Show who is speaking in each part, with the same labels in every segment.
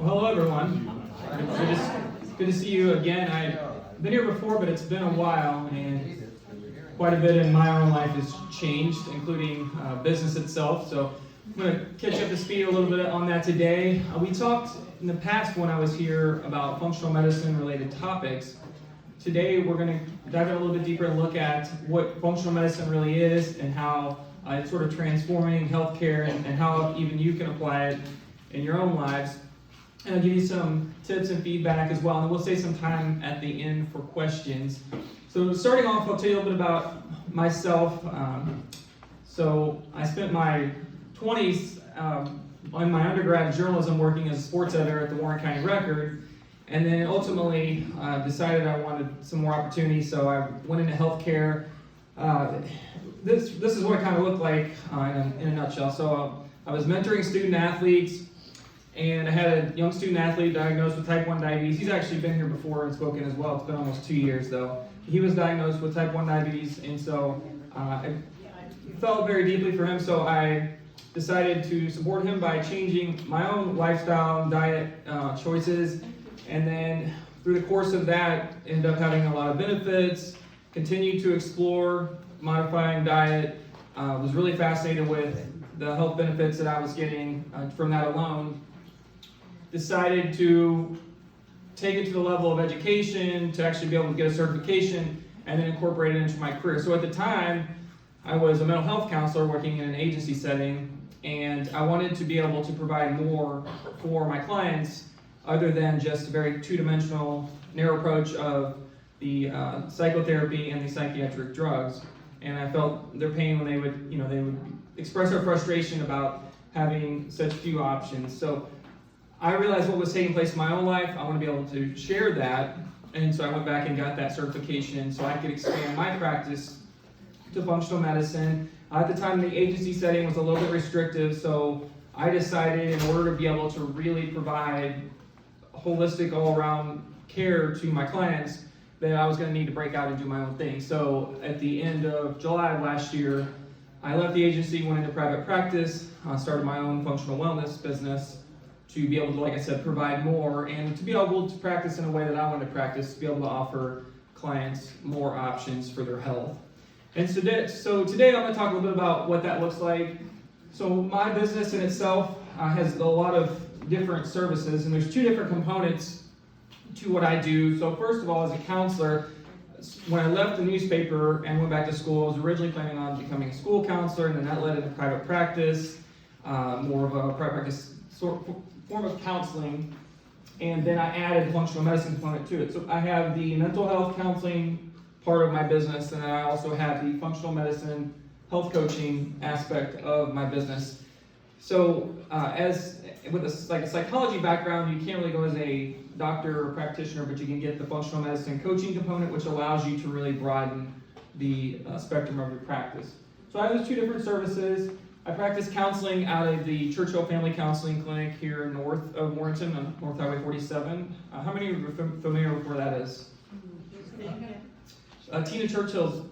Speaker 1: Well, hello everyone. Good to see you again. I've been here before, but it's been a while, and quite a bit in my own life has changed, including business itself. So I'm going to catch you up to speed a little bit on that today. We talked in the past when I was here about functional medicine related topics. Today we're going to dive in a little bit deeper and look at what functional medicine really is and how it's sort of transforming healthcare and how even you can apply it in your own lives. And I'll give you some tips and feedback as well, and we'll save some time at the end for questions. So starting off, I'll tell you a little bit about myself. So I spent my 20s on my undergrad journalism working as a sports editor at the Warren County Record, and then ultimately decided I wanted some more opportunities, so I went into healthcare. This is what it kind of looked like in a nutshell. So I was mentoring student athletes, and I had a young student athlete diagnosed with type 1 diabetes. He's actually been here before and spoken as well. It's been almost 2 years though. He was diagnosed with type 1 diabetes, and so I felt very deeply for him, so I decided to support him by changing my own lifestyle and diet choices, and then through the course of that, ended up having a lot of benefits, continued to explore modifying diet, was really fascinated with the health benefits that I was getting from that alone. Decided to take it to the level of education, to actually be able to get a certification, and then incorporate it into my career. So at the time, I was a mental health counselor working in an agency setting, and I wanted to be able to provide more for my clients other than just a very two-dimensional, narrow approach of the psychotherapy and the psychiatric drugs. And I felt their pain when they would express their frustration about having such few options. So I realized what was taking place in my own life. I want to be able to share that, and so I went back and got that certification so I could expand my practice to functional medicine. At the time, the agency setting was a little bit restrictive, so I decided in order to be able to really provide holistic, all-around care to my clients, that I was going to need to break out and do my own thing. So at the end of July of last year, I left the agency, went into private practice, started my own functional wellness business to be able to, like I said, provide more and to be able to practice in a way that I wanted to practice, to be able to offer clients more options for their health. And so today I'm going to talk a little bit about what that looks like. So my business in itself has a lot of different services, and there's two different components to what I do. So first of all, as a counselor, when I left the newspaper and went back to school, I was originally planning on becoming a school counselor, and then that led into private practice, more of a private practice form of counseling, and then I added the functional medicine component to it. So I have the mental health counseling part of my business, and then I also have the functional medicine health coaching aspect of my business. So as with a psychology background, you can't really go as a doctor or practitioner, but you can get the functional medicine coaching component, which allows you to really broaden the spectrum of your practice. So I have those two different services. I practice counseling out of the Churchill Family Counseling Clinic here north of Warrenton on North Highway 47. How many are familiar with where that is? Tina Churchill's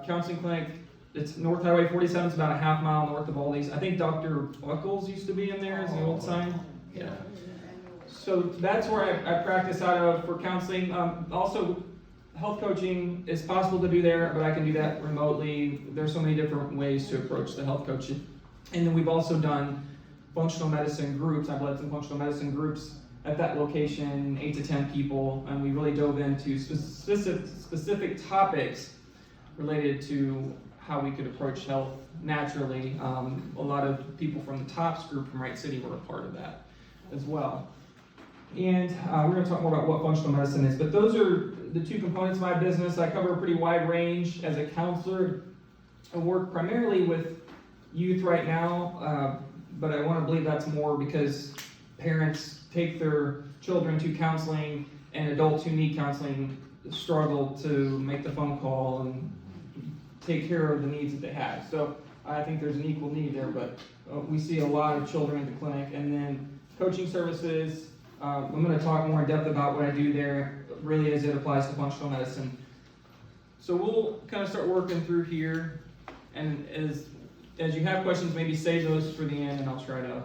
Speaker 1: counseling clinic. It's North Highway 47. It's about a half mile north of all these. I think Dr. Buckles used to be in there as the old sign. Yeah. So that's where I practice out of for counseling. Also, health coaching is possible to do there, but I can do that remotely. There's so many different ways to approach the health coaching. And then we've also done functional medicine groups. I've led some functional medicine groups at that location, 8 to 10 people, and we really dove into specific topics related to how we could approach health naturally. A lot of people from the TOPS group from Wright City were a part of that as well. And we're going to talk more about what functional medicine is, but those are the two components of my business. I cover a pretty wide range as a counselor. I work primarily with youth right now, but I want to believe that's more because parents take their children to counseling, and adults who need counseling struggle to make the phone call and take care of the needs that they have. So I think there's an equal need there, but we see a lot of children at the clinic. And then coaching services, I'm going to talk more in depth about what I do there, really as it applies to functional medicine. So we'll kind of start working through here, and as you have questions, maybe save those for the end, and I'll try to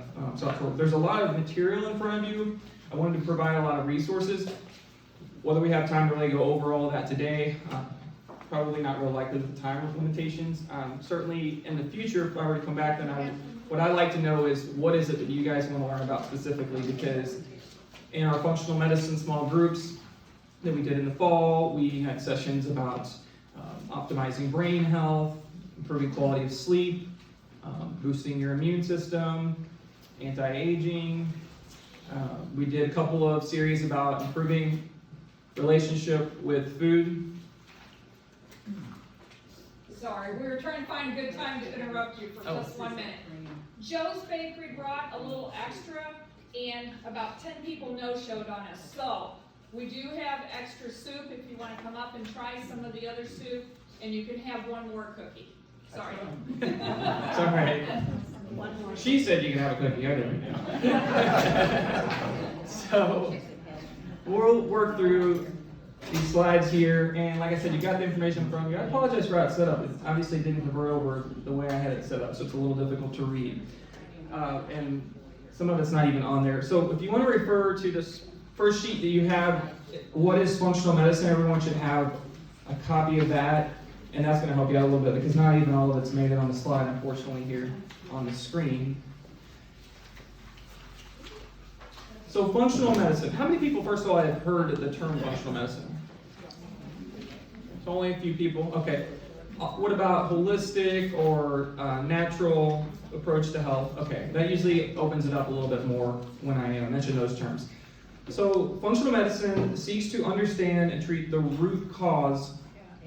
Speaker 1: there's a lot of material in front of you. I wanted to provide a lot of resources. Whether we have time to really go over all of that today, probably not real likely with the time limitations. Certainly in the future, if I were to come back, then what I'd like to know is what is it that you guys want to learn about specifically, because in our functional medicine small groups that we did in the fall, we had sessions about optimizing brain health, improving quality of sleep, boosting your immune system, anti-aging. We did a couple of series about improving relationship with food.
Speaker 2: Sorry, we were trying to find a good time to interrupt you for just 1 minute. Joe's Bakery brought a little extra, and about 10 people no-showed on us. So we do have extra soup if you want to come up and try some of the other soup, and you can have one more cookie. Sorry.
Speaker 1: It's all right. She said you can have a cookie, I didn't. So we'll work through these slides here, and like I said, you got the information from you. I apologize for how it's set up. It obviously didn't convert over the way I had it set up, so it's a little difficult to read. And some of it's not even on there. So if you want to refer to this first sheet that you have, what is functional medicine? Everyone should have a copy of that, and that's going to help you out a little bit, because not even all of it's made it on the slide, unfortunately, here on the screen. So functional medicine. How many people, first of all, have heard the term functional medicine? It's only a few people. Okay. What about holistic or natural approach to health? Okay, that usually opens it up a little bit more when I mention those terms. So functional medicine seeks to understand and treat the root cause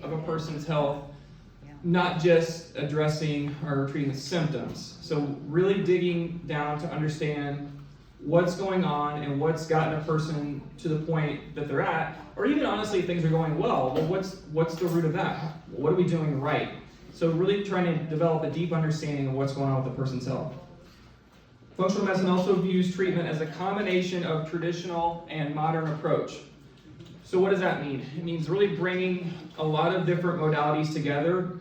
Speaker 1: of a person's health, not just addressing or treating the symptoms. So really digging down to understand what's going on and what's gotten a person to the point that they're at, or even honestly, if things are going well, what's the root of that? What are we doing right? So really trying to develop a deep understanding of what's going on with the person's health. Functional medicine also views treatment as a combination of traditional and modern approach. So what does that mean? It means really bringing a lot of different modalities together.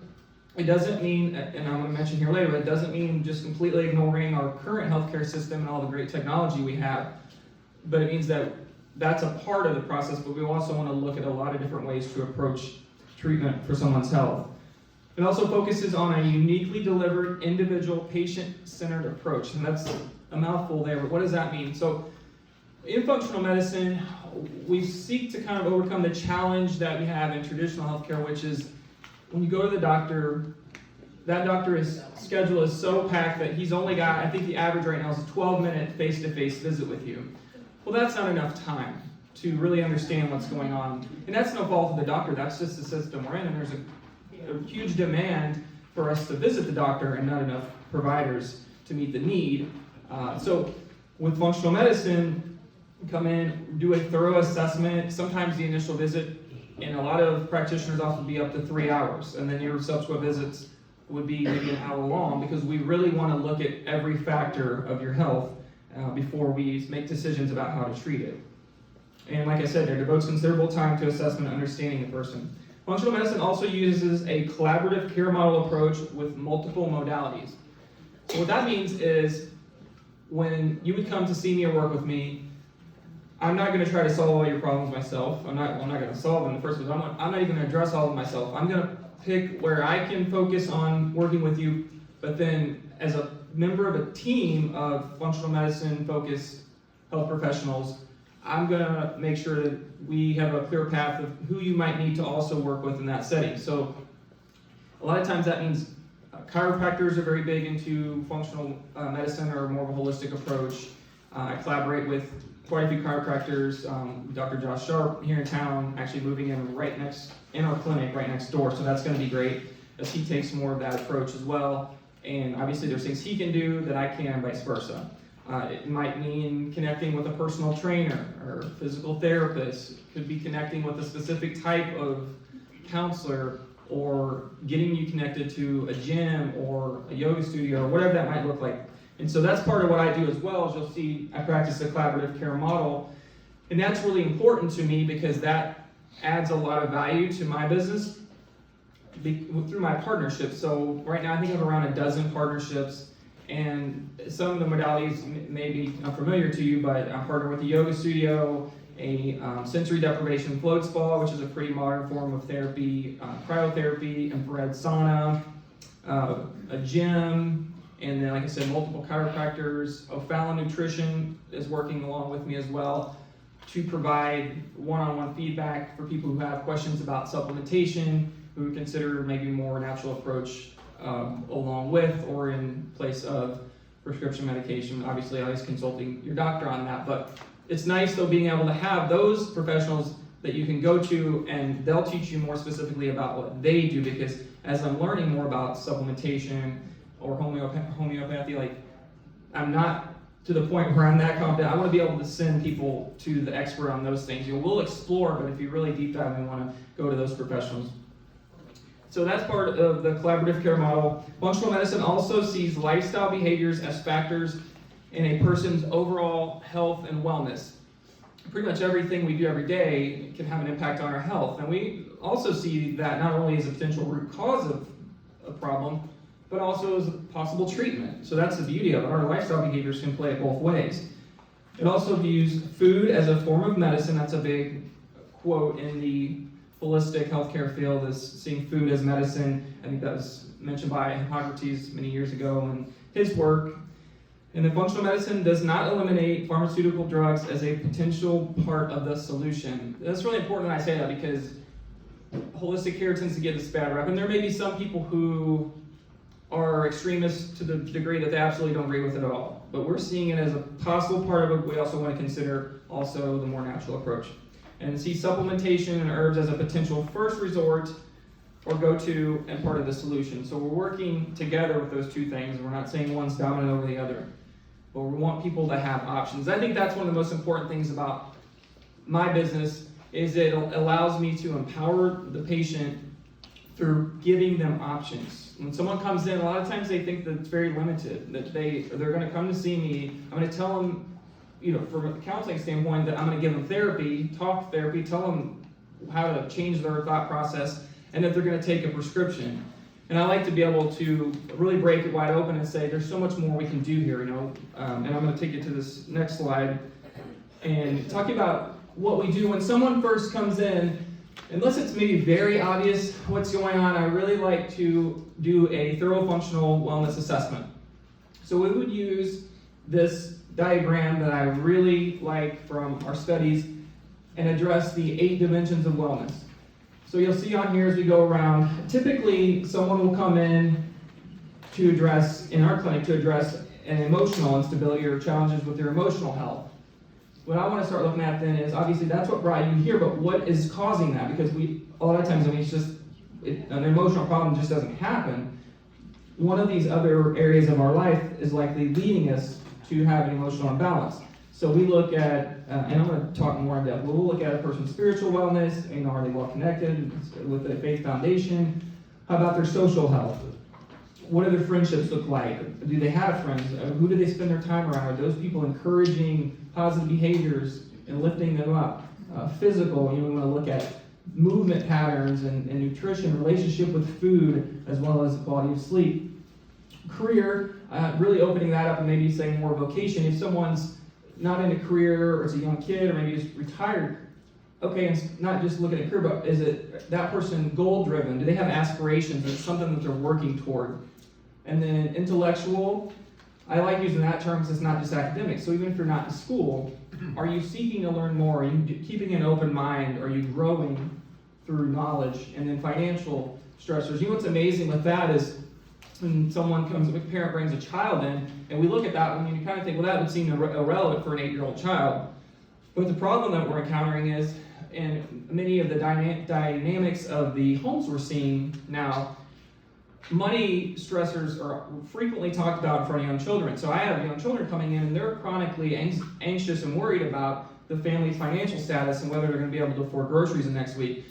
Speaker 1: It doesn't mean, and I'm going to mention here later, but it doesn't mean just completely ignoring our current healthcare system and all the great technology we have. But it means that that's a part of the process, but we also want to look at a lot of different ways to approach treatment for someone's health. It also focuses on a uniquely delivered, individual, patient-centered approach. And that's a mouthful there, but what does that mean? So in functional medicine, we seek to kind of overcome the challenge that we have in traditional healthcare, which is when you go to the doctor, that doctor's schedule is so packed that he's only got, I think the average right now is a 12-minute face-to-face visit with you. Well, that's not enough time to really understand what's going on. And that's no fault of the doctor, that's just the system we're in, and there's a huge demand for us to visit the doctor and not enough providers to meet the need. So with functional medicine, come in, do a thorough assessment, sometimes the initial visit, and a lot of practitioners often be up to 3 hours, and then your subsequent visits would be maybe an hour long, because we really want to look at every factor of your health before we make decisions about how to treat it. And like I said, there devotes considerable time to assessment and understanding the person. Functional medicine also uses a collaborative care model approach with multiple modalities. So what that means is when you would come to see me or work with me, I'm not going to try to solve all your problems myself. I'm not going to solve them in the first place. I'm not even going to address all of them myself. I'm going to pick where I can focus on working with you, but then as a member of a team of functional medicine focused health professionals, I'm going to make sure that we have a clear path of who you might need to also work with in that setting. So a lot of times that means chiropractors are very big into functional medicine or more of a holistic approach. I collaborate with quite a few chiropractors. Dr. Josh Sharp here in town, actually moving in our clinic right next door, so that's going to be great as he takes more of that approach as well. And obviously there's things he can do that I can, and vice versa. It might mean connecting with a personal trainer or physical therapist. It could be connecting with a specific type of counselor, or getting you connected to a gym or a yoga studio or whatever that might look like. And so that's part of what I do as well. As you'll see, I practice a collaborative care model, and that's really important to me because that adds a lot of value to my business through my partnerships. So right now I think I have around a dozen partnerships, And some of the modalities may be unfamiliar to you, but I partner with a yoga studio, a sensory deprivation float spa, which is a pretty modern form of therapy, cryotherapy, infrared sauna, a gym, and then, like I said, multiple chiropractors. O'Fallon Nutrition is working along with me as well to provide one-on-one feedback for people who have questions about supplementation, who would consider maybe more natural approach along with or in place of prescription medication. Obviously, always consulting your doctor on that, but it's nice though being able to have those professionals that you can go to and they'll teach you more specifically about what they do, because as I'm learning more about supplementation or homeopathy, like I'm not to the point where I'm that confident. I want to be able to send people to the expert on those things. We'll explore, but if you really deep dive, we want to go to those professionals. So that's part of the collaborative care model. Functional medicine also sees lifestyle behaviors as factors in a person's overall health and wellness. Pretty much everything we do every day can have an impact on our health. And we also see that not only as a potential root cause of a problem, but also as a possible treatment. So that's the beauty of it. Our lifestyle behaviors can play it both ways. It also views food as a form of medicine. That's a big quote in the holistic healthcare field, is seeing food as medicine. I think that was mentioned by Hippocrates many years ago in his work. And the functional medicine does not eliminate pharmaceutical drugs as a potential part of the solution. That's really important that I say that, because holistic care tends to get this bad rep. And there may be some people who are extremists to the degree that they absolutely don't agree with it at all. But we're seeing it as a possible part of it. We also want to consider also the more natural approach. And see supplementation and herbs as a potential first resort or go-to and part of the solution. So we're working together with those two things. We're not saying one's dominant over the other, but we want people to have options. I think that's one of the most important things about my business, is it allows me to empower the patient through giving them options. When someone comes in, a lot of times they think that it's very limited, that they're going to come to see me. I'm going to tell them, from a counseling standpoint, that I'm going to give them therapy, talk therapy, tell them how to change their thought process, and that they're going to take a prescription. And I like to be able to really break it wide open and say, there's so much more we can do here, And I'm going to take you to this next slide and talk about what we do when someone first comes in. Unless it's maybe very obvious what's going on, I really like to do a thorough functional wellness assessment. So we would use this diagram that I really like from our studies and address the 8 dimensions of wellness. So you'll see on here as we go around, typically someone will come in in our clinic to address an emotional instability or challenges with their emotional health. What I want to start looking at then is, obviously that's what brought you here, but what is causing that? Because a lot of times, it's just, an emotional problem just doesn't happen. One of these other areas of our life is likely leading us to have an emotional imbalance. So we look at, and I'm going to talk more in depth, but we'll look at a person's spiritual wellness, are they well connected with a faith foundation? How about their social health? What do their friendships look like? Do they have friends? Who do they spend their time around? Are those people encouraging positive behaviors and lifting them up? Physical, we want to look at movement patterns and nutrition, relationship with food, as well as the quality of sleep. Career, really opening that up and maybe saying more vocation. If someone's not in a career, or it's a young kid, or maybe just retired, okay, and not just looking at career, but is it that person goal-driven? Do they have aspirations? Is it something that they're working toward? And then intellectual, I like using that term because it's not just academic. So even if you're not in school, are you seeking to learn more? Are you keeping an open mind? Are you growing through knowledge? And then financial stressors. What's amazing with that is when a parent brings a child in, and we look at that, and you kind of think, well, that would seem irrelevant for an 8-year-old child. But the problem that we're encountering is, and many of the dynamics of the homes we're seeing now, money stressors are frequently talked about in front of young children. So I have young children coming in, and they're chronically anxious and worried about the family's financial status and whether they're going to be able to afford groceries the next week.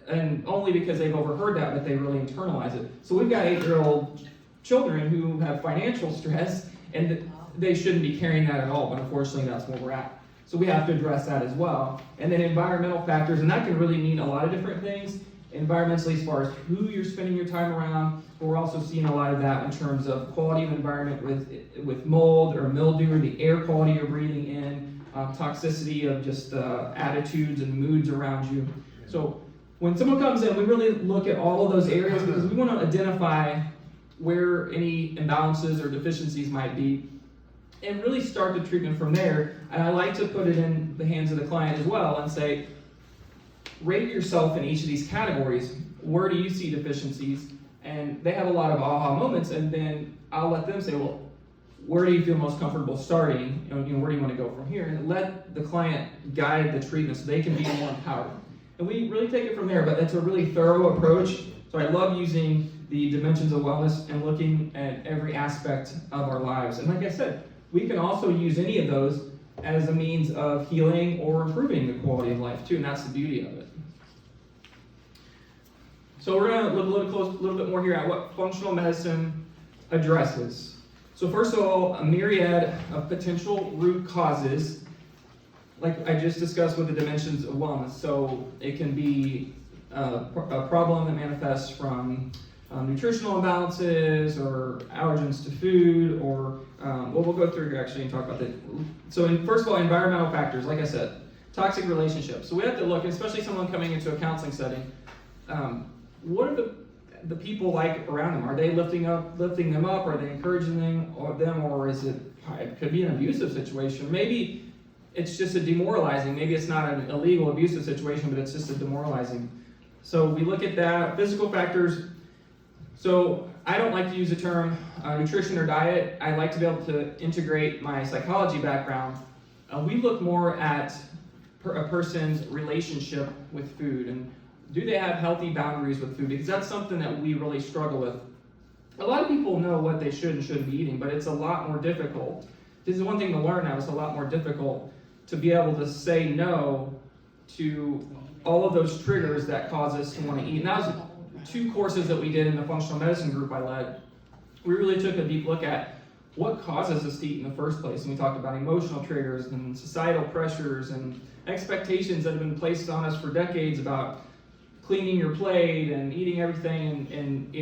Speaker 1: And only because they've overheard that, but they really internalize it. So we've got 8-year-old children who have financial stress, and they shouldn't be carrying that at all, but unfortunately that's where we're at. So we have to address that as well. And then environmental factors, and that can really mean a lot of different things. environmentally as far as who you're spending your time around, but we're also seeing a lot of that in terms of quality of environment with mold or mildew, or the air quality you're breathing in, toxicity of just attitudes and moods around you. So when someone comes in, we really look at all of those areas because we want to identify where any imbalances or deficiencies might be and really start the treatment from there. And I like to put it in the hands of the client as well and say, rate yourself in each of these categories. Where do you see deficiencies? And they have a lot of aha moments, and then I'll let them say, well, where do you feel most comfortable starting? Where do you want to go from here? And let the client guide the treatment so they can be more empowered. And we really take it from there, but that's a really thorough approach. So I love using the dimensions of wellness and looking at every aspect of our lives. And like I said, we can also use any of those as a means of healing or improving the quality of life too, and that's the beauty of it. So we're going to look a little bit more here at what functional medicine addresses. So first of all, a myriad of potential root causes, like I just discussed with the dimensions of wellness. So it can be a problem that manifests from nutritional imbalances or allergens to food, or we'll go through here actually and talk about that. So first of all, environmental factors, like I said, toxic relationships. So we have to look, especially someone coming into a counseling setting, what are the people like around them? Are they lifting them up? Are they encouraging them, or is it could be an abusive situation? Maybe it's just a demoralizing. Maybe it's not an illegal abusive situation, but it's just a demoralizing. So we look at that. Physical factors. So I don't like to use the term nutrition or diet. I like to be able to integrate my psychology background. We look more at a person's relationship with food, and do they have healthy boundaries with food? Because that's something that we really struggle with. A lot of people know what they should and shouldn't be eating, but it's a lot more difficult. This is one thing to learn now. It's a lot more difficult to be able to say no to all of those triggers that cause us to want to eat. And that was 2 courses that we did in the functional medicine group I led. We really took a deep look at what causes us to eat in the first place. And we talked about emotional triggers and societal pressures and expectations that have been placed on us for decades about cleaning your plate and eating everything and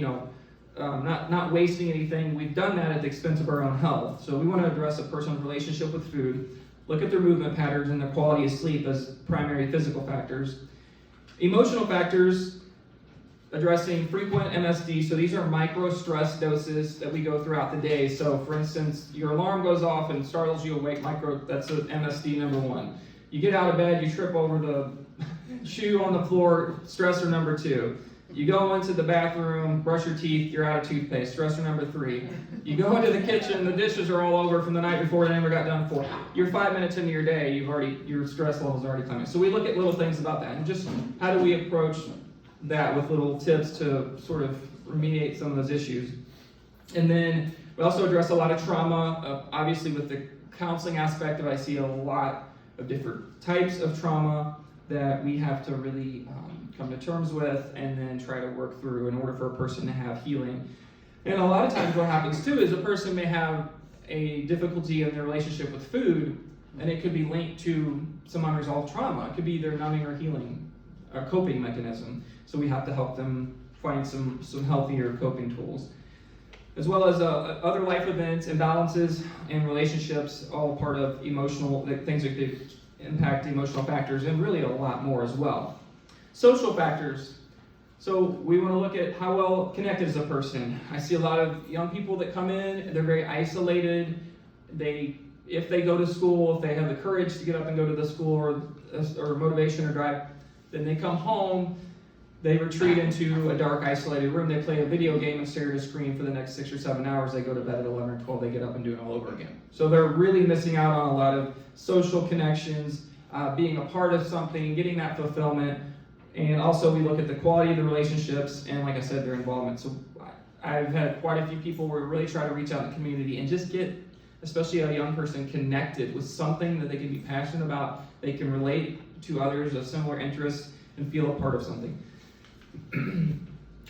Speaker 1: not wasting anything. We've done that at the expense of our own health. So we want to address a person's relationship with food, look at their movement patterns and their quality of sleep as primary physical factors. Emotional factors, addressing frequent MSD. So these are micro stress doses that we go throughout the day. So for instance, your alarm goes off and startles you awake, that's a MSD number 1. You get out of bed, you trip over the shoe on the floor, stressor number 2. You go into the bathroom, brush your teeth, you're out of toothpaste, stressor number 3. You go into the kitchen, the dishes are all over from the night before, they never got done before. You're 5 minutes into your day, your stress level's already climbing. So we look at little things about that, and just how do we approach that with little tips to sort of remediate some of those issues. And then we also address a lot of trauma. Obviously with the counseling aspect of it, I see a lot of different types of trauma that we have to really come to terms with and then try to work through in order for a person to have healing. And a lot of times what happens too is a person may have a difficulty in their relationship with food, and it could be linked to some unresolved trauma. It could be their numbing or healing or coping mechanism. So we have to help them find some healthier coping tools. As well as other life events, imbalances, and relationships, all part of emotional, things that could impact emotional factors, and really a lot more as well. Social factors. So we want to look at how well connected is a person. I see a lot of young people that come in, they're very isolated. If they go to school, if they have the courage to get up and go to the school or motivation or drive, then they come home, they retreat into a dark, isolated room, they play a video game and stare at a screen for the next 6 or 7 hours, they go to bed at 11 or 12, they get up and do it all over again. So they're really missing out on a lot of social connections, being a part of something, getting that fulfillment, and also we look at the quality of the relationships and, like I said, their involvement. So I've had quite a few people where we really try to reach out in the community and just get, especially a young person, connected with something that they can be passionate about, they can relate to others of similar interests, and feel a part of something.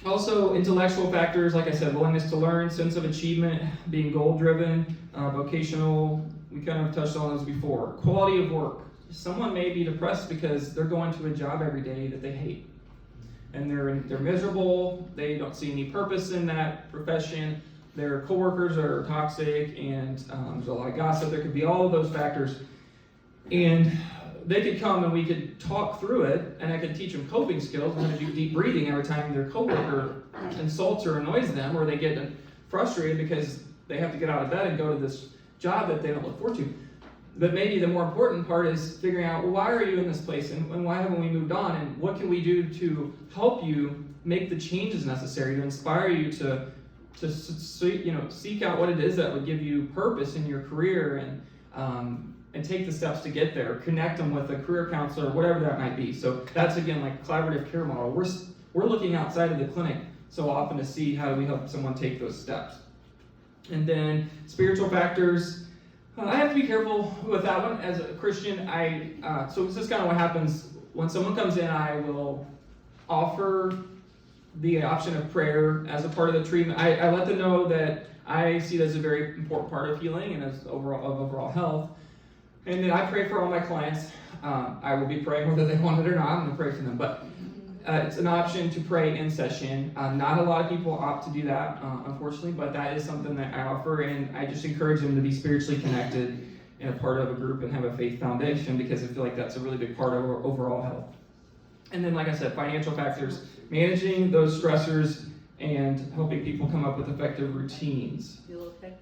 Speaker 1: Also, intellectual factors, like I said, willingness to learn, sense of achievement, being goal-driven, vocational, we kind of touched on those before. Quality of work. Someone may be depressed because they're going to a job every day that they hate. and they're miserable. They don't see any purpose in that profession. Their coworkers are toxic, and there's a lot of gossip. There could be all of those factors, and they could come and we could talk through it, and I could teach them coping skills. I'm going to do deep breathing every time their coworker insults or annoys them, or they get frustrated because they have to get out of bed and go to this job that they don't look forward to. But maybe the more important part is figuring out, well, why are you in this place, and why haven't we moved on, and what can we do to help you make the changes necessary to inspire you to seek out what it is that would give you purpose in your career, and take the steps to get there. Connect them with a career counselor, whatever that might be. So that's, again, like collaborative care model. We're looking outside of the clinic so often to see how do we help someone take those steps. And then spiritual factors. I have to be careful with that one. As a Christian, so this is kind of what happens when someone comes in. I will offer the option of prayer as a part of the treatment. I let them know that I see it as a very important part of healing and as overall health. And then I pray for all my clients. I will be praying whether they want it or not. I'm going to pray for them. But it's an option to pray in session. Not a lot of people opt to do that, unfortunately, but that is something that I offer, and I just encourage them to be spiritually connected and a part of a group and have a faith foundation, because I feel like that's a really big part of our overall health. And then, like I said, financial factors, managing those stressors and helping people come up with effective routines.
Speaker 3: You okay?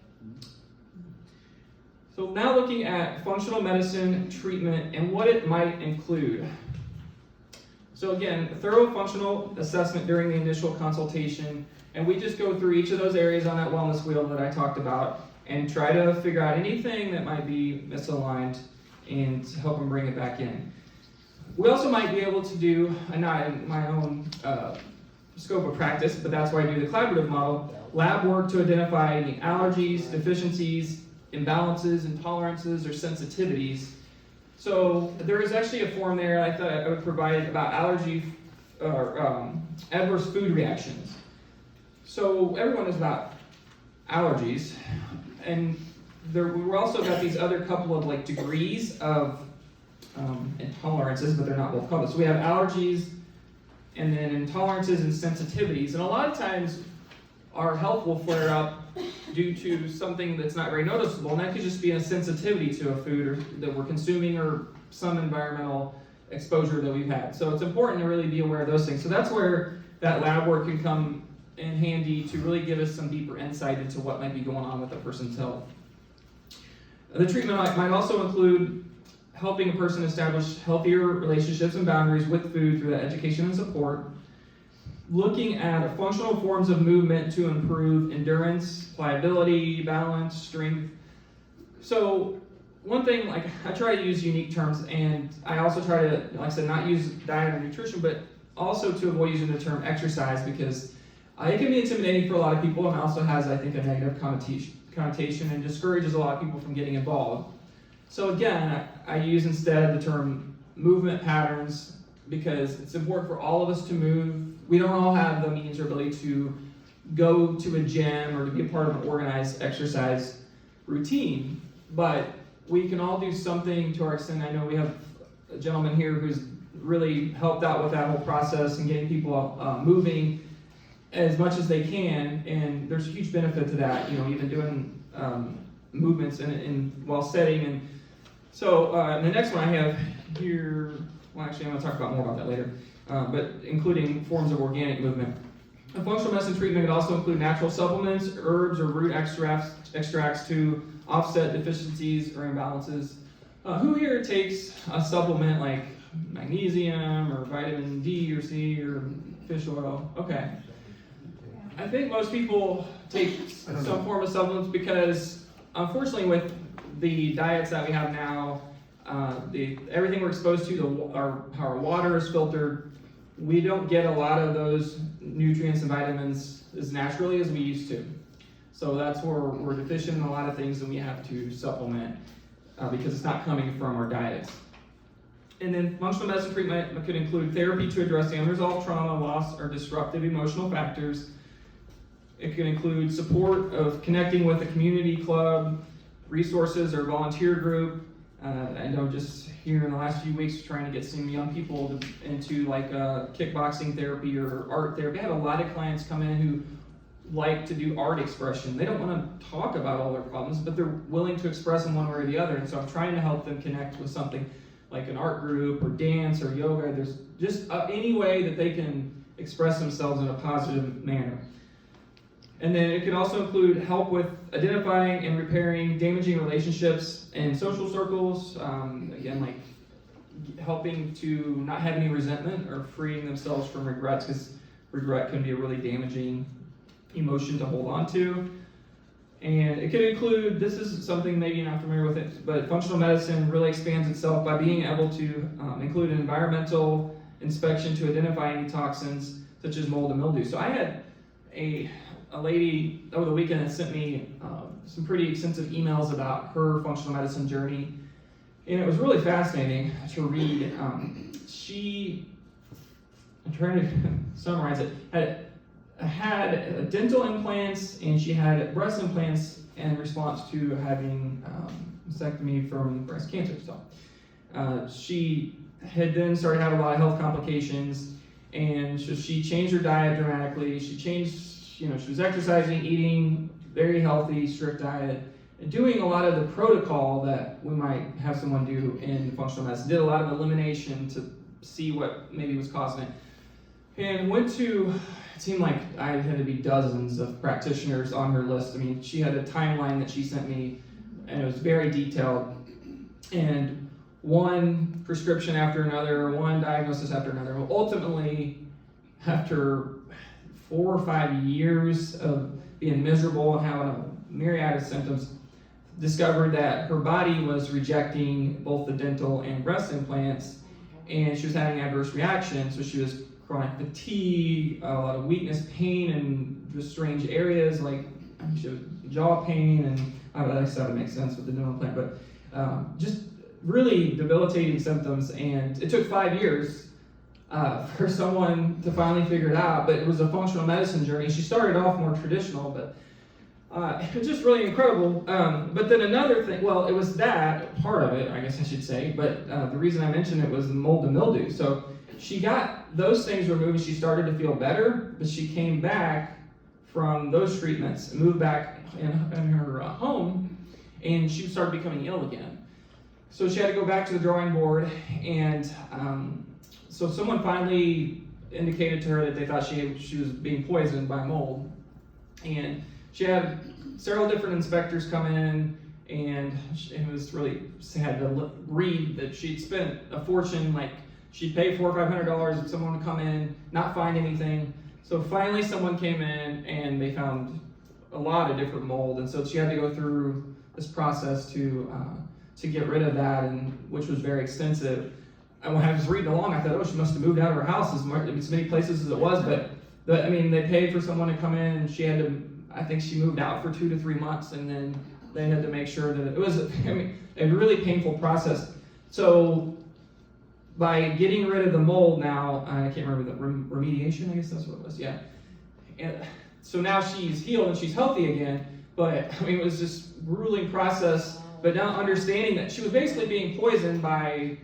Speaker 1: So now looking at functional medicine treatment and what it might include. So again, a thorough functional assessment during the initial consultation, and we just go through each of those areas on that wellness wheel that I talked about and try to figure out anything that might be misaligned and help them bring it back in. We also might be able to do, not in my own scope of practice, but that's why I do the collaborative model, lab work to identify any allergies, deficiencies, imbalances, intolerances, or sensitivities. So there is actually a form there I thought I would provide about allergy or adverse food reactions. So everyone knows about allergies, and we're also got these other couple of like degrees of intolerances, but they're not both called. So we have allergies, and then intolerances and sensitivities. And a lot of times our health will flare up due to something that's not very noticeable, and that could just be a sensitivity to a food that we're consuming or some environmental exposure that we've had. So it's important to really be aware of those things. So that's where that lab work can come in handy to really give us some deeper insight into what might be going on with a person's health. The treatment might also include helping a person establish healthier relationships and boundaries with food through that education and support, looking at functional forms of movement to improve endurance, pliability, balance, strength. So one thing, like I try to use unique terms, and I also try to, like I said, not use diet or nutrition, but also to avoid using the term exercise, because it can be intimidating for a lot of people, and also has, I think, a negative connotation and discourages a lot of people from getting involved. So again, I use instead the term movement patterns, because it's important for all of us to move. We don't all have the means or ability to go to a gym or to be a part of an organized exercise routine, but we can all do something to our extent. I know we have a gentleman here who's really helped out with that whole process and getting people moving as much as they can, and there's a huge benefit to that, even doing movements while setting. And so the next one I have here, well, actually I'm going to talk about more about that later, but including forms of organic movement. A functional medicine treatment could also include natural supplements, herbs, or root extracts to offset deficiencies or imbalances. Who here takes a supplement like magnesium or vitamin D or C or fish oil? Okay. I think most people take some form of supplements because, unfortunately, with the diets that we have now, everything we're exposed to, how our water is filtered, we don't get a lot of those nutrients and vitamins as naturally as we used to. So that's where we're deficient in a lot of things, and we have to supplement because it's not coming from our diets. And then functional medicine treatment could include therapy to address the unresolved trauma, loss, or disruptive emotional factors. It can include support of connecting with a community club, resources or volunteer group, I know just here in the last few weeks, trying to get some young people into like kickboxing therapy or art therapy. I have a lot of clients come in who like to do art expression. They don't want to talk about all their problems, but they're willing to express them one way or the other. And so I'm trying to help them connect with something like an art group or dance or yoga. There's just any way that they can express themselves in a positive manner. And then it can also include help with identifying and repairing damaging relationships in social circles. Again, like helping to not have any resentment or freeing themselves from regrets, because regret can be a really damaging emotion to hold on to. And it can include, this is something maybe you're not familiar with it, but functional medicine really expands itself by being able to include an environmental inspection to identify any toxins such as mold and mildew. So I had a lady over the weekend that sent me some pretty extensive emails about her functional medicine journey, and it was really fascinating to read. I'm trying to summarize it, had dental implants, and she had breast implants in response to having mastectomy from breast cancer. So she had then started having a lot of health complications, and so she changed her diet dramatically. She was exercising, eating very healthy, strict diet, and doing a lot of the protocol that we might have someone do in functional medicine. Did a lot of elimination to see what maybe was causing it. And went to, it seemed like I had to be dozens of practitioners on her list. I mean, she had a timeline that she sent me, and it was very detailed. And one prescription after another, one diagnosis after another. Well, ultimately, after 4 or 5 years of being miserable and having a myriad of symptoms, discovered that her body was rejecting both the dental and breast implants, and she was having adverse reactions. So she was chronic fatigue, a lot of weakness, pain, and just strange areas like she was jaw pain, and I guess that would make sense with the dental implant, but just really debilitating symptoms. And it took 5 years for someone to finally figure it out, but it was a functional medicine journey. She started off more traditional, but it was just really incredible. But then another thing, well, it was that part of it, I guess I should say, but the reason I mentioned it was the mold and mildew. So she got those things removed, she started to feel better, but she came back from those treatments and moved back in her home, and she started becoming ill again. So she had to go back to the drawing board, and so someone finally indicated to her that they thought she was being poisoned by mold. And she had several different inspectors come in, and it was really sad to read that she'd spent a fortune, like she'd pay $400 or $500 if someone would come in, not find anything. So finally someone came in and they found a lot of different mold, and so she had to go through this process to get rid of that, and which was very extensive. And when I was reading along, I thought, oh, she must have moved out of her house as many places as it was, but they paid for someone to come in, and she had to, I think she moved out for 2 to 3 months, and then they had to make sure that it was, a really painful process. So by getting rid of the mold now, I can't remember the remediation, I guess that's what it was, yeah. And so now she's healed and she's healthy again, but it was just grueling process, but now understanding that she was basically being poisoned by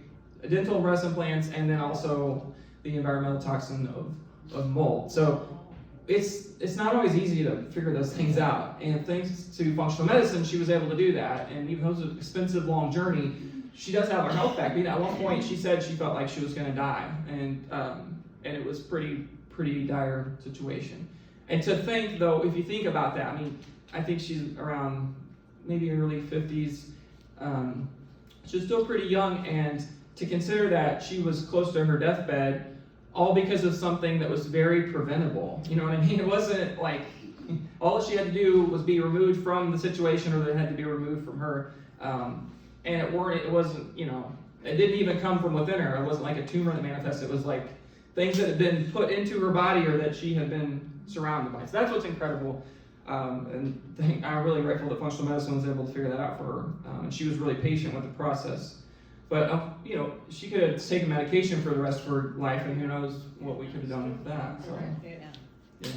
Speaker 1: dental and breast implants, and then also the environmental toxin of mold. So it's not always easy to figure those things out, and thanks to functional medicine, she was able to do that. And even though it was an expensive, long journey, she does have her health back. At one point, she said she felt like she was going to die, and it was pretty dire situation. And to think, though, if you think about that, I think she's around maybe early 50s. She's still pretty young, and to consider that she was close to her deathbed, all because of something that was very preventable. You know what I mean? It wasn't like all that she had to do was be removed from the situation, or that had to be removed from her. And it wasn't, it didn't even come from within her. It wasn't like a tumor that manifested. It was like things that had been put into her body, or that she had been surrounded by. So that's what's incredible. And I'm really grateful that functional medicine was able to figure that out for her. And she was really patient with the process. But, she could have taken medication for the rest of her life, and who knows what we could have done with that. So, yeah.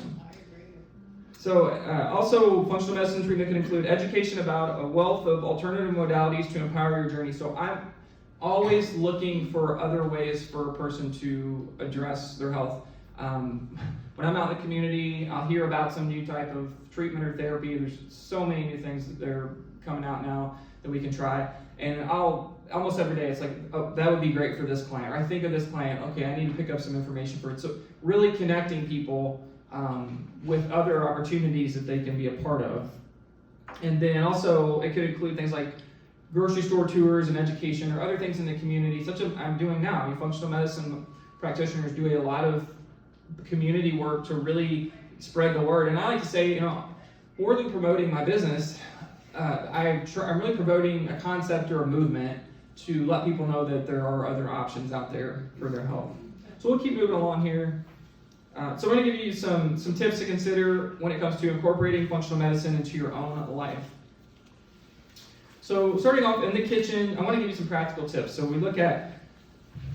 Speaker 1: So also functional medicine treatment can include education about a wealth of alternative modalities to empower your journey. So I'm always looking for other ways for a person to address their health. When I'm out in the community, I'll hear about some new type of treatment or therapy. There's so many new things that are coming out now that we can try. And I'll almost every day, it's like, oh, that would be great for this client. Or I think of this client, okay, I need to pick up some information for it. So really connecting people with other opportunities that they can be a part of. And then also, it could include things like grocery store tours and education or other things in the community, such as I'm doing now. I mean, functional medicine practitioners do a lot of community work to really spread the word. And I like to say, more than promoting my business, I'm really promoting a concept or a movement to let people know that there are other options out there for their health. So we'll keep moving along here. So I'm going to give you some tips to consider when it comes to incorporating functional medicine into your own life. So starting off in the kitchen, I want to give you some practical tips. So we look at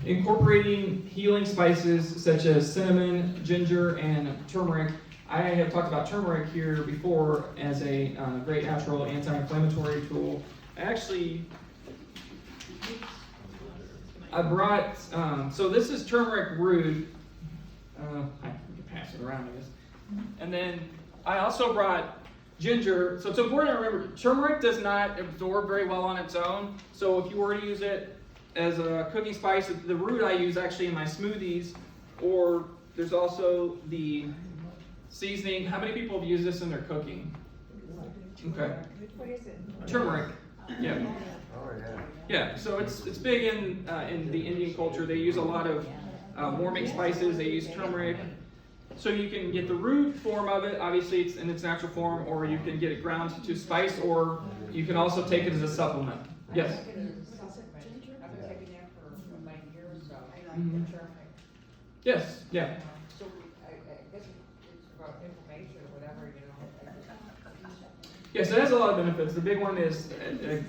Speaker 1: incorporating healing spices such as cinnamon, ginger, and turmeric. I have talked about turmeric here before as a great natural anti-inflammatory tool. I brought, so this is turmeric root. I can pass it around, I guess. And then I also brought ginger. So it's important to remember, turmeric does not absorb very well on its own. So if you were to use it as a cooking spice, the root I use actually in my smoothies, or there's also the seasoning. How many people have used this in their cooking? Okay.
Speaker 3: What is it?
Speaker 1: Turmeric. Yeah.
Speaker 4: Oh, yeah.
Speaker 1: Yeah. So it's big in the Indian culture. They use a lot of warming spices. They use turmeric. So you can get the root form of it, obviously it's in its natural form, or you can get it ground to spice, or you can also take it as a supplement. Yes?
Speaker 3: I've been taking that for about a year or so. I like
Speaker 1: Mhm.
Speaker 3: the turmeric.
Speaker 1: Yes, yeah.
Speaker 3: So I guess it's about inflammation or whatever,
Speaker 1: Yes, it has a lot of benefits. The big one is a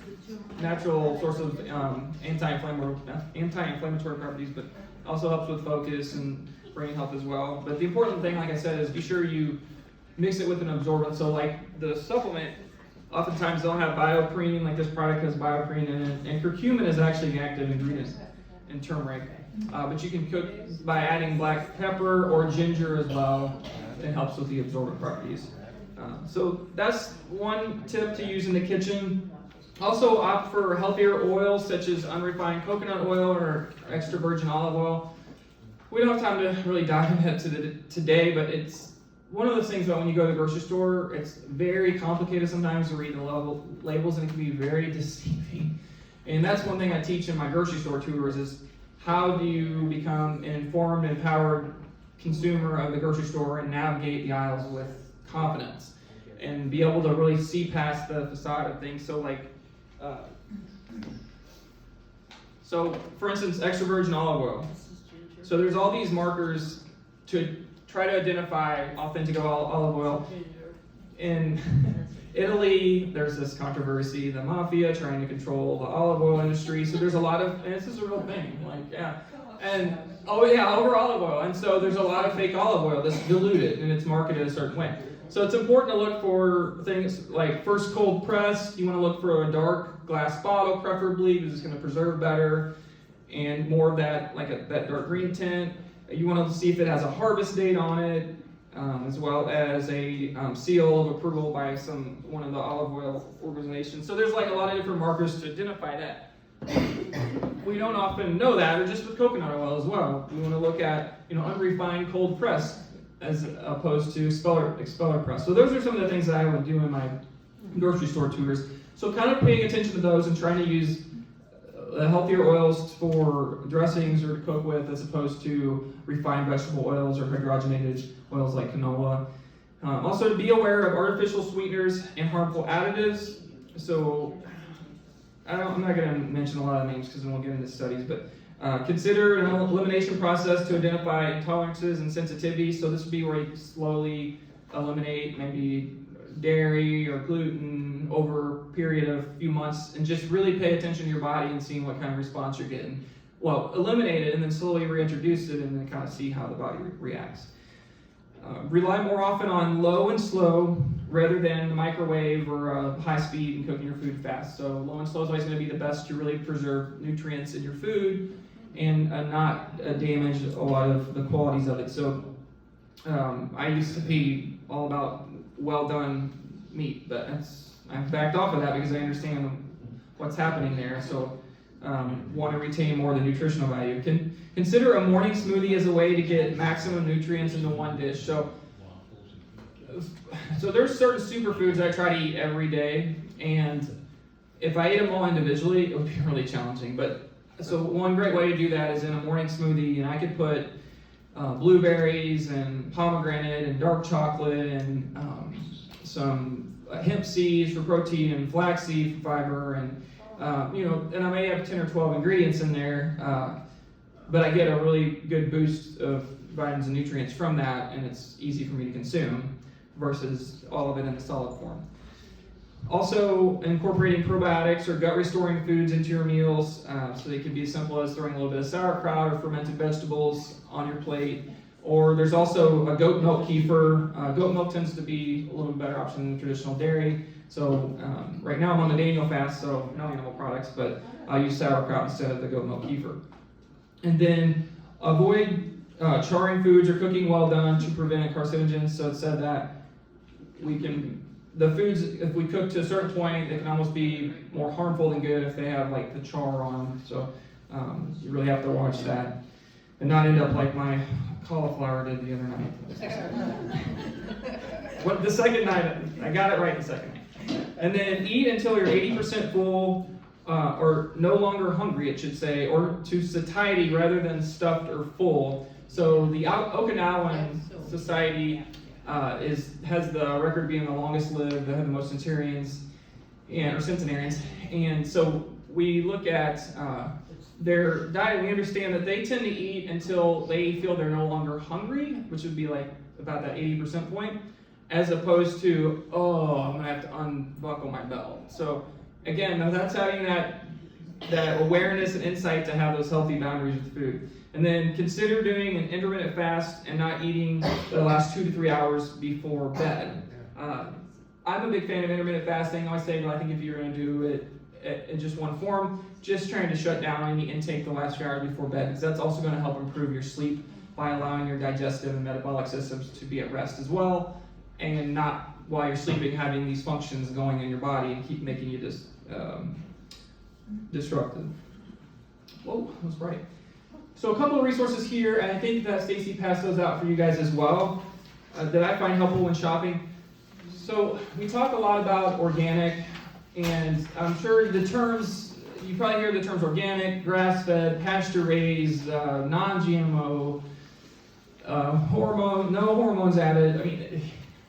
Speaker 1: natural source of anti-inflammatory properties, but also helps with focus and brain health as well. But the important thing, like I said, is be sure you mix it with an absorbent. So like the supplement, oftentimes they'll have bioprene, like this product has bioprene in it, and curcumin is actually the active ingredient in turmeric. But you can cook by adding black pepper or ginger as well. It helps with the absorbent properties. So that's one tip to use in the kitchen. Also opt for healthier oils such as unrefined coconut oil or extra virgin olive oil. We don't have time to really dive into it today, but it's one of those things about when you go to the grocery store, it's very complicated sometimes to read the labels, and it can be very deceiving. And that's one thing I teach in my grocery store tours is how do you become an informed, empowered consumer of the grocery store and navigate the aisles with confidence and be able to really see past the facade of things. So for instance, extra virgin olive oil. So there's all these markers to try to identify authentic olive oil. In Italy, there's this controversy, the mafia trying to control the olive oil industry. So there's a lot of, and this is a real thing, over olive oil. And so there's a lot of fake olive oil that's diluted and it's marketed a certain way. So it's important to look for things like first cold pressed. You want to look for a dark glass bottle, preferably, because it's going to preserve better, and more of that, that dark green tint. You want to see if it has a harvest date on it, as well as a seal of approval by one of the olive oil organizations. So there's a lot of different markers to identify that. We don't often know that, or just with coconut oil as well. We want to look at unrefined cold press as opposed to expeller press. So those are some of the things that I would do in my grocery store tours. So kind of paying attention to those and trying to use healthier oils for dressings or to cook with, as opposed to refined vegetable oils or hydrogenated oils like canola. Also, to be aware of artificial sweeteners and harmful additives. So I'm not going to mention a lot of names because we won't get into studies, but consider an elimination process to identify intolerances and sensitivities. So this would be where you slowly eliminate maybe dairy or gluten over a period of a few months, and just really pay attention to your body and seeing what kind of response you're getting. Well, eliminate it and then slowly reintroduce it and then kind of see how the body reacts. Rely more often on low and slow rather than the microwave or high speed and cooking your food fast. So low and slow is always going to be the best to really preserve nutrients in your food and not damage a lot of the qualities of it. So I used to be all about well done meat, but I've backed off of that because I understand what's happening there. So want to retain more of the nutritional value. Consider a morning smoothie as a way to get maximum nutrients into one dish. So there's certain superfoods that I try to eat every day, and if I ate them all individually, it would be really challenging. But so one great way to do that is in a morning smoothie, and I could put blueberries and pomegranate and dark chocolate and some hemp seeds for protein and flaxseed for fiber, and and I may have 10 or 12 ingredients in there, but I get a really good boost of vitamins and nutrients from that, and it's easy for me to consume versus all of it in a solid form. Also, incorporating probiotics or gut restoring foods into your meals, so they can be as simple as throwing a little bit of sauerkraut or fermented vegetables on your plate. Or there's also a goat milk kefir. Goat milk tends to be a little better option than traditional dairy. So right now I'm on the Daniel fast, so no animal products, but I'll use sauerkraut instead of the goat milk kefir. And then avoid charring foods or cooking well done to prevent carcinogens. So it said that the foods, if we cook to a certain point, they can almost be more harmful than good if they have like the char on them. So you really have to watch that and not end up like my cauliflower did the other night. The second night, I got it right the second night. And then eat until you're 80% full, or no longer hungry, it should say, or to satiety rather than stuffed or full. So the Okinawan society has the record being the longest lived. They have the most centenarians, and so we look at their diet. We understand that they tend to eat until they feel they're no longer hungry, which would be like about that 80% point, as opposed to, I'm gonna have to unbuckle my belt. So again, now that's having that awareness and insight to have those healthy boundaries with food. And then consider doing an intermittent fast and not eating the last 2 to 3 hours before bed. I'm a big fan of intermittent fasting. I always say, I think if you're going to do it in just one form, just trying to shut down any intake the last few hours before bed, because that's also going to help improve your sleep by allowing your digestive and metabolic systems to be at rest as well, and not while you're sleeping having these functions going in your body and keep making you disrupted. Whoa, that was bright. So a couple of resources here, and I think that Stacy passed those out for you guys as well, that I find helpful when shopping. So we talk a lot about organic, and I'm sure the terms, you probably hear the terms organic, grass-fed, pasture-raised, non-GMO, no hormones added. I mean,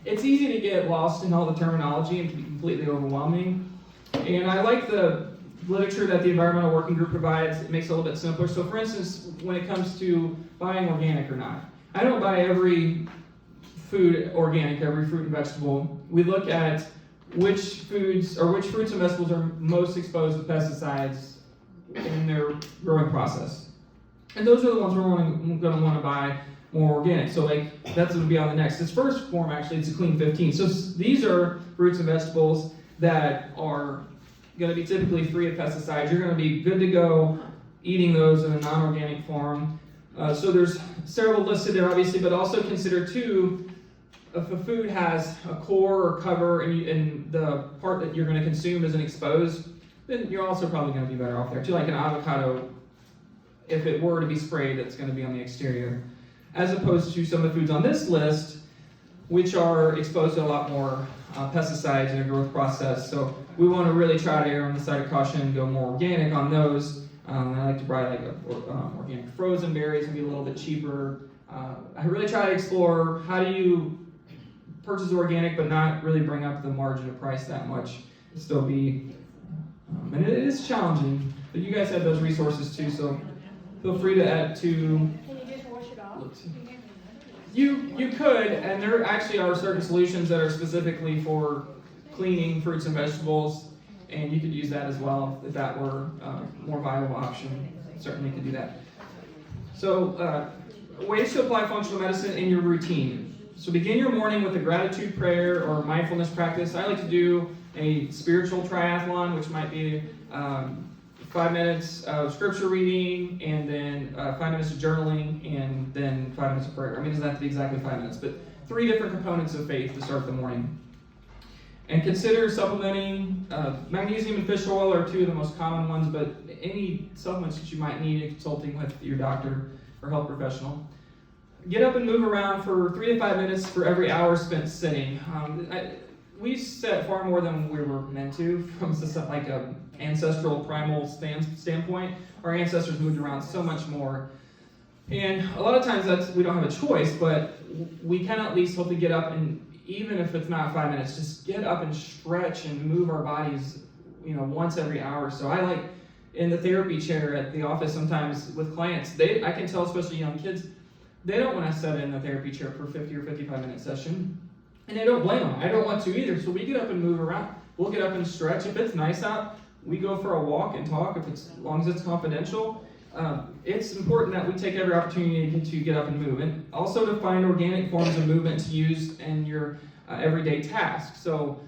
Speaker 1: it's easy to get lost in all the terminology and can be completely overwhelming. And I like the literature that the Environmental Working Group provides. It makes it a little bit simpler. So for instance, when it comes to buying organic or not, I don't buy every food organic, every fruit and vegetable. We look at which fruits and vegetables are most exposed to pesticides in their growing process. And those are the ones we're going to want to buy more organic. So like that's going to be on the next. This first form actually, it's a Clean 15. So these are fruits and vegetables that are going to be typically free of pesticides. You're going to be good to go eating those in a non-organic form. So there's several listed there, obviously, but also consider too, if a food has a core or cover and the part that you're going to consume isn't exposed, then you're also probably going to be better off there too. Like an avocado, if it were to be sprayed, it's going to be on the exterior, as opposed to some of the foods on this list, which are exposed to a lot more pesticides in the growth process. So we want to really try to err on the side of caution and go more organic on those. I like to buy like organic frozen berries and be a little bit cheaper. I really try to explore how do you purchase organic but not really bring up the margin of price that much. Still be, and it is challenging, but you guys have those resources too, so feel free to add to.
Speaker 4: Can you just wash it off?
Speaker 1: You could, and there actually are certain solutions that are specifically for cleaning fruits and vegetables, and you could use that as well if that were a more viable option. Certainly could do that. So ways to apply functional medicine in your routine. So begin your morning with a gratitude prayer or mindfulness practice. I like to do a spiritual triathlon, which might be 5 minutes of scripture reading, and then 5 minutes of journaling, and then 5 minutes of prayer. I mean, it doesn't have to be exactly 5 minutes, but 3 different components of faith to start the morning. And consider supplementing magnesium and fish oil are 2 of the most common ones, but any supplements that you might need in consulting with your doctor or health professional. Get up and move around for 3 to 5 minutes for every hour spent sitting. We sit far more than we were meant to from like a ancestral primal standpoint. Our ancestors moved around so much more. And a lot of times we don't have a choice, but we can at least hopefully get up, and even if it's not 5 minutes, just get up and stretch and move our bodies, once every hour. So I like in the therapy chair at the office sometimes with clients, I can tell, especially young kids, they don't want to sit in the therapy chair for 50 or 55 minute session. And I don't blame them. I don't want to either. So we get up and move around. We'll get up and stretch. If it's nice out, we go for a walk and talk, as long as it's confidential. It's important that we take every opportunity to get up and move. And also to find organic forms of movement to use in your everyday tasks. So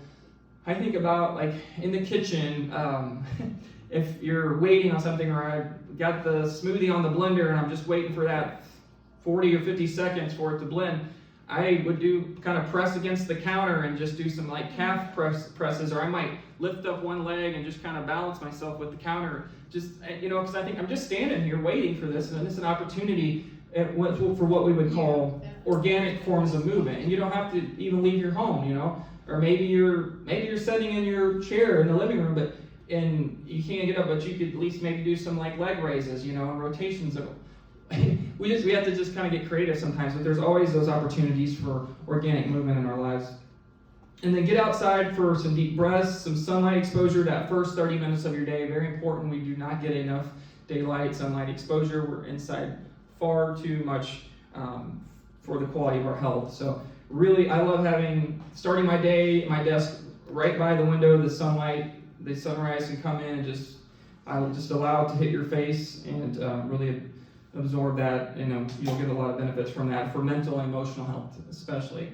Speaker 1: I think about, like, in the kitchen, if you're waiting on something, or I got the smoothie on the blender and I'm just waiting for that 40 or 50 seconds for it to blend, I would do kind of press against the counter and just do some like calf presses, or I might lift up one leg and just kind of balance myself with the counter. Just, because I think I'm just standing here waiting for this, and it's an opportunity for what we would call organic forms of movement. And you don't have to even leave your home, or maybe you're sitting in your chair in the living room, and you can't get up, but you could at least maybe do some like leg raises, and rotations of. We have to just kind of get creative sometimes, but there's always those opportunities for organic movement in our lives. And then get outside for some deep breaths, some sunlight exposure that first 30 minutes of your day. Very important. We do not get enough daylight, sunlight exposure. We're inside far too much for the quality of our health. So really, I love starting my day at my desk right by the window. The sunlight, the sunrise can come in, and I will just allow it to hit your face and really absorb that. You'll get a lot of benefits from that for mental and emotional health especially.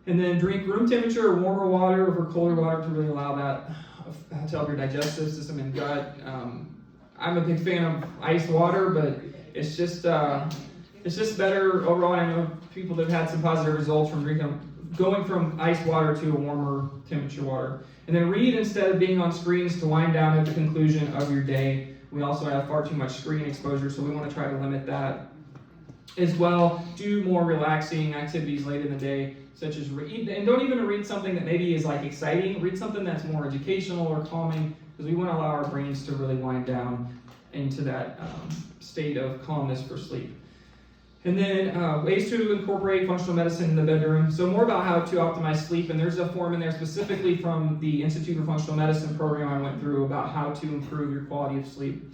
Speaker 1: And then drink room temperature or warmer water or colder water to really allow that to help your digestive system and gut. I'm a big fan of iced water, but it's just better overall. I know people that have had some positive results from going from iced water to a warmer temperature water. And then read instead of being on screens to wind down at the conclusion of your day. We also have far too much screen exposure, so we want to try to limit that as well. Do more relaxing activities late in the day, such as read, and don't even read something that maybe is like exciting. Read something that's more educational or calming, because we want to allow our brains to really wind down into that state of calmness for sleep. And then ways to incorporate functional medicine in the bedroom. So more about how to optimize sleep, and there's a form in there specifically from the Institute for Functional Medicine program I went through about how to improve your quality of sleep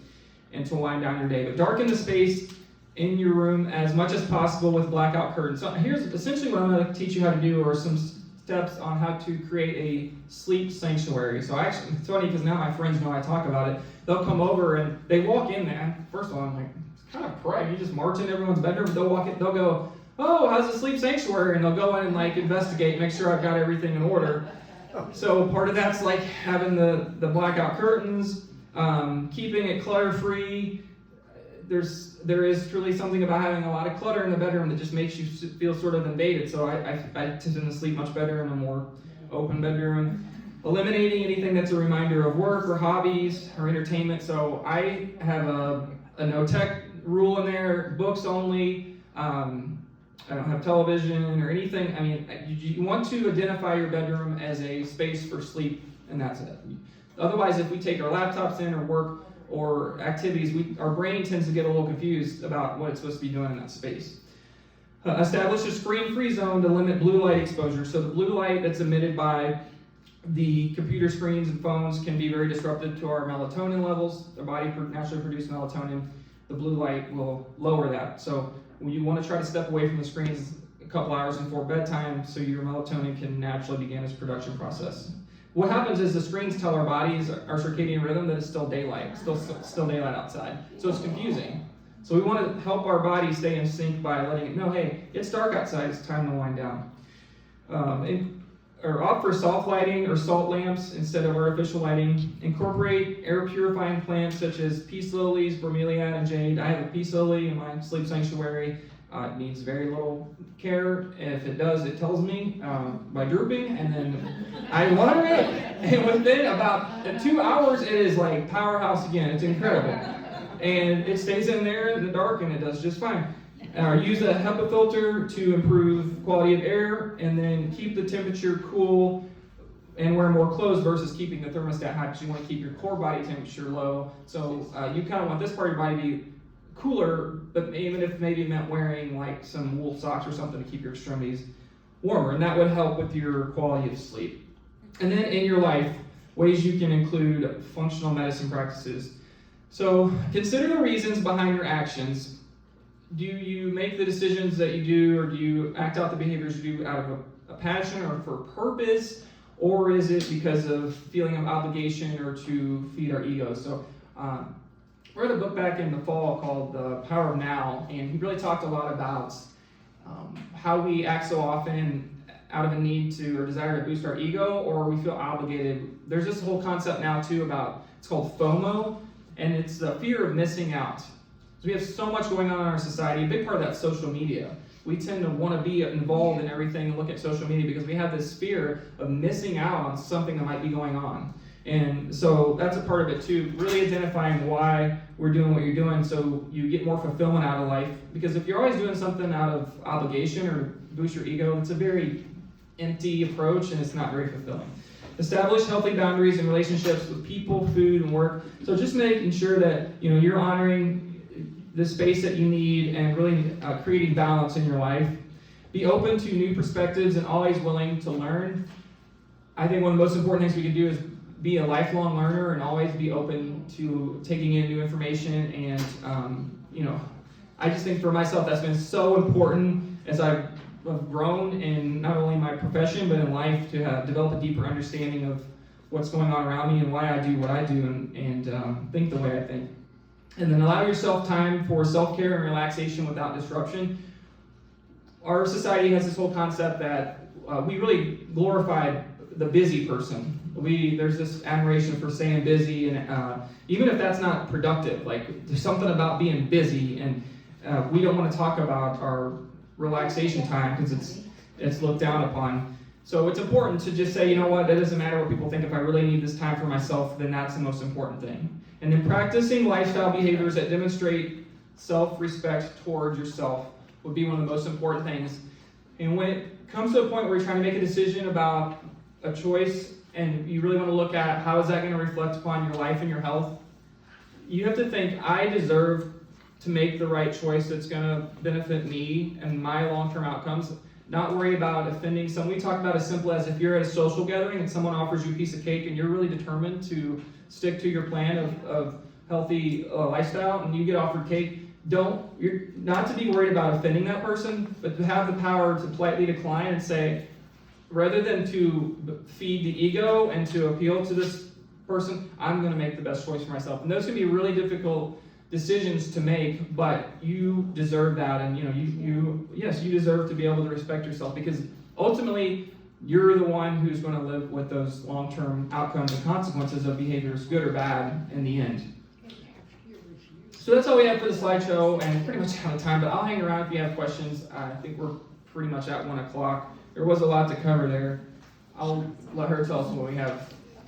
Speaker 1: and to wind down your day. But darken the space in your room as much as possible with blackout curtains. So here's essentially what I'm going to teach you how to do, or some steps on how to create a sleep sanctuary. So actually, it's funny because now my friends know I talk about it. They'll come over and they walk in there. First of all, I'm like, kind of pray. You just march in everyone's bedroom. They'll walk in. They'll go, "Oh, how's the sleep sanctuary?" And they'll go in and like investigate, make sure I've got everything in order. So part of that's like having the blackout curtains, keeping it clutter-free. There is truly something about having a lot of clutter in the bedroom that just makes you feel sort of invaded. So I tend to sleep much better in a more open bedroom. Eliminating anything that's a reminder of work or hobbies or entertainment. So I have a no tech rule in there, books only. I don't have television or anything. I mean, you want to identify your bedroom as a space for sleep, and that's it. Otherwise, if we take our laptops in or work or activities, our brain tends to get a little confused about what it's supposed to be doing in that space. Establish a screen-free zone to limit blue light exposure. So the blue light that's emitted by the computer screens and phones can be very disruptive to our melatonin levels. Our body naturally produces melatonin. The blue light will lower that. So you want to try to step away from the screens a couple hours before bedtime so your melatonin can naturally begin its production process. What happens is the screens tell our bodies, our circadian rhythm, that it's still daylight, still daylight outside. So it's confusing. So we want to help our body stay in sync by letting it know, hey, it's dark outside, it's time to wind down. Or opt for soft lighting or salt lamps instead of artificial lighting. Incorporate air purifying plants such as peace lilies, bromeliad, and jade. I have a peace lily in my sleep sanctuary. It needs very little care. If it does, it tells me by drooping, and then I water it, and within about 2 hours, it is like powerhouse again. It's incredible. And it stays in there in the dark, and it does just fine. Use a HEPA filter to improve quality of air, and then keep the temperature cool and wear more clothes versus keeping the thermostat high, because you want to keep your core body temperature low. So you kind of want this part of your body to be cooler, but even if maybe meant wearing like some wool socks or something to keep your extremities warmer, and that would help with your quality of sleep. And then in your life, ways you can include functional medicine practices. So consider the reasons behind your actions. Do you make the decisions that you do, or do you act out the behaviors you do out of a passion or for purpose, or is it because of feeling of obligation or to feed our egos? So I read a book back in the fall called The Power of Now, and he really talked a lot about how we act so often out of a need to or desire to boost our ego, or we feel obligated. There's this whole concept now too about, it's called FOMO, and it's the fear of missing out. So we have so much going on in our society. A big part of that's social media. We tend to want to be involved in everything and look at social media because we have this fear of missing out on something that might be going on. And so that's a part of it too, really identifying why we're doing what you're doing so you get more fulfillment out of life. Because if you're always doing something out of obligation or boost your ego, it's a very empty approach and it's not very fulfilling. Establish healthy boundaries in relationships with people, food, and work. So just making sure that you're honoring the space that you need and really creating balance in your life. Be open to new perspectives and always willing to learn. I think one of the most important things we can do is be a lifelong learner and always be open to taking in new information. And I just think for myself that's been so important as I've grown in not only my profession but in life, to develop a deeper understanding of what's going on around me and why I do what I do and think the way I think. And then allow yourself time for self-care and relaxation without disruption. Our society has this whole concept that we really glorify the busy person. There's this admiration for staying busy, and even if that's not productive, like there's something about being busy, and we don't want to talk about our relaxation time because it's looked down upon. So it's important to just say, you know what, it doesn't matter what people think. If I really need this time for myself, then that's the most important thing. And then practicing lifestyle behaviors that demonstrate self-respect towards yourself would be one of the most important things. And when it comes to a point where you're trying to make a decision about a choice and you really want to look at how is that going to reflect upon your life and your health, you have to think, I deserve to make the right choice that's going to benefit me and my long-term outcomes. Not worry about offending someone. We talk about as simple as if you're at a social gathering and someone offers you a piece of cake and you're really determined to stick to your plan of healthy lifestyle and you get offered cake, you're not to be worried about offending that person, but to have the power to politely decline and say, rather than to feed the ego and to appeal to this person, I'm going to make the best choice for myself. And those can be really difficult decisions to make, but you deserve that, and you deserve to be able to respect yourself, because ultimately you're the one who's going to live with those long-term outcomes and consequences of behaviors, good or bad, in the end. So that's all we have for the slideshow, and pretty much out of time, but I'll hang around if you have questions. I think we're pretty much at 1 o'clock. There was a lot to cover there. I'll let her tell us what we have